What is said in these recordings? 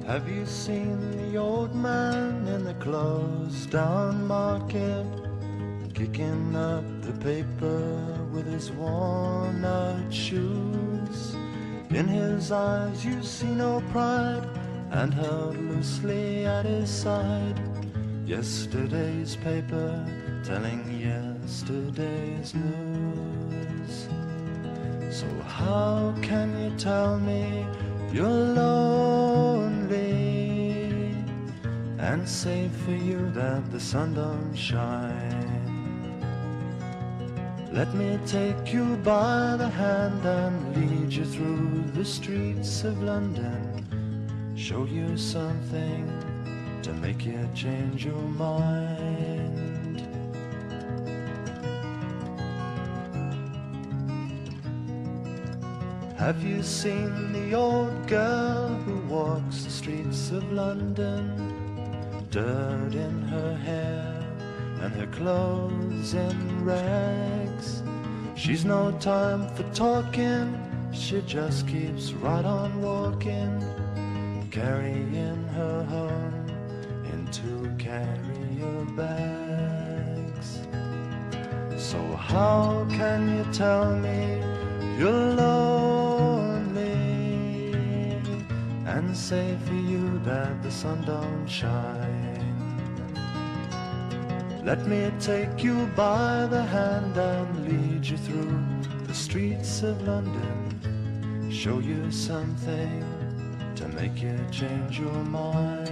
Have you seen the old man in the closed down market, kicking up the paper with his worn out shoes? In his eyes you see no pride, and held loosely at his side, yesterday's paper telling yesterday's news. So how can you tell me you're lonely, and say for you that the sun don't shine? Let me take you by the hand and lead you through the streets of London, show you something to make you change your mind. Have you seen the old girl who walks the streets of London, dirt in her hair and her clothes in rags? She's no time for talking, she just keeps right on walking, carrying her home in 2 carrier bags. So how can you tell me you're lonely, and say for you that the sun don't shine? Let me take you by the hand and lead you through the streets of London, show you something to make you change your mind.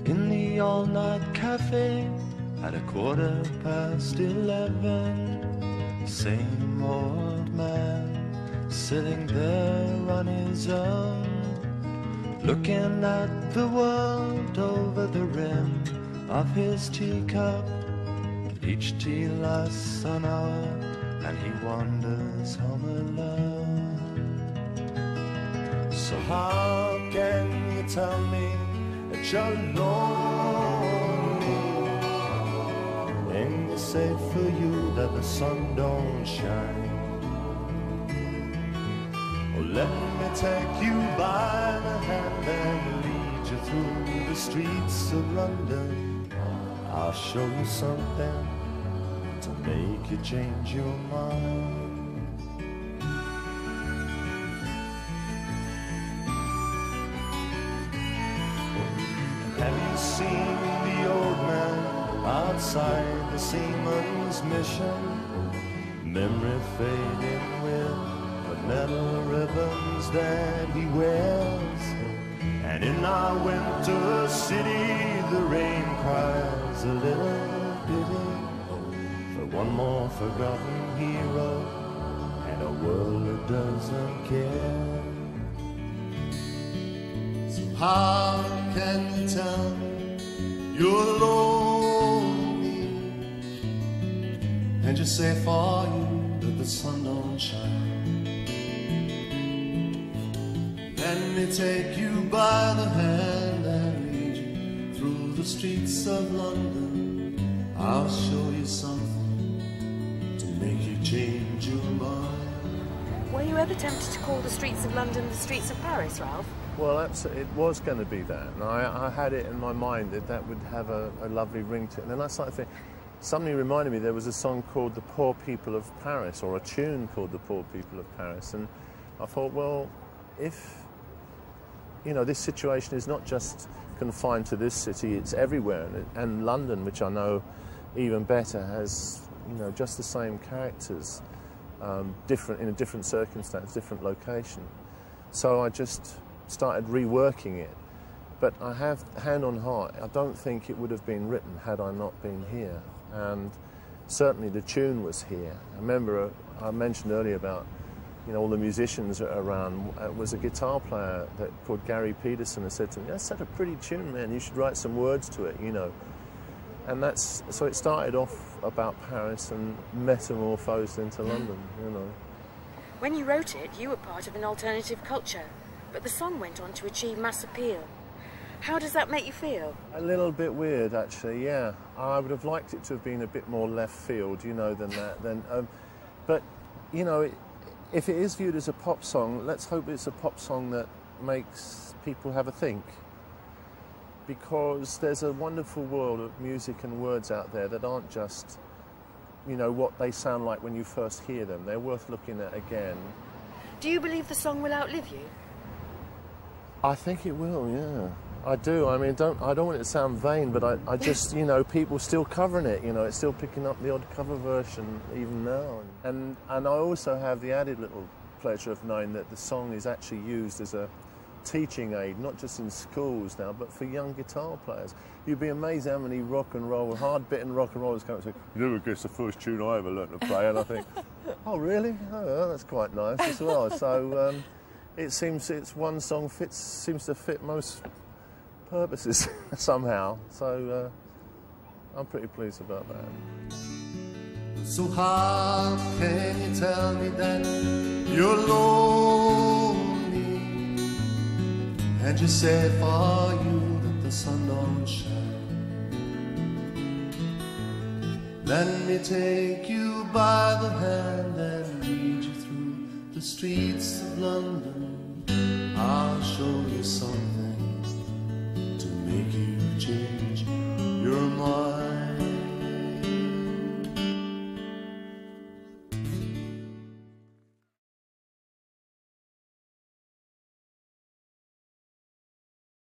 In the all-night cafe at 11:15, same old man sitting there on his own, looking at the world over the rim of his teacup. Each tea lasts an hour and he wanders home alone. So how can you tell me that you're lonely, and you say for you that the sun don't shine? Let me take you by the hand and lead you through the streets of London. I'll show you something to make you change your mind. Have you seen the old man outside the seaman's mission, memory fading with the metal ribbons that he wears? And in our winter city the rain cries a little pity for one more forgotten hero and a world that doesn't care. So how can you tell me you're lonely, and you say for you that the sun don't shine? Let me take you by the hand and lead you through the streets of London. I'll show you something to make you change your mind. Were you ever tempted to call the streets of London the streets of Paris, Ralph? Well, absolutely, it was going to be that. And I had it in my mind that that would have a lovely ring to it. And then I started thinking, somebody reminded me there was a song called The Poor People of Paris, or a tune called The Poor People of Paris. And I thought, well, if, you know, this situation is not just confined to this city, it's everywhere. And London, which I know even better, has, you know, just the same characters, different in a different circumstance, different location. So I just started reworking it. But I have, hand on heart, I don't think it would have been written had I not been here. And certainly the tune was here. I remember I mentioned earlier about, you know, all the musicians around. It was a guitar player called Gary Peterson who said to me, "That's such a pretty tune, man. You should write some words to it, you know." And that's, so it started off about Paris and metamorphosed into London, you know. When you wrote it, you were part of an alternative culture, but the song went on to achieve mass appeal. How does that make you feel? A little bit weird, actually, yeah. I would have liked it to have been a bit more left field, you know, than that. But, you know, if it is viewed as a pop song, let's hope it's a pop song that makes people have a think. Because there's a wonderful world of music and words out there that aren't just, you know, what they sound like when you first hear them. They're worth looking at again. Do you believe the song will outlive you? I think it will, yeah. I do. I mean, I don't want it to sound vain, but I just, you know, people still covering it, you know, it's still picking up the odd cover version even now. And I also have the added little pleasure of knowing that the song is actually used as a teaching aid, not just in schools now, but for young guitar players. You'd be amazed how many rock and roll, hard-bitten rock and rollers come and say, "You never guess the first tune I ever learned to play," and I think, "Oh, really? Oh, well, that's quite nice as well." So it's one song seems to fit most purposes somehow. So I'm pretty pleased about that. So how can you tell me that you're lonely? And you say for you that the sun don't shine. Let me take you by the hand and lead you through the streets of London. I'll show you something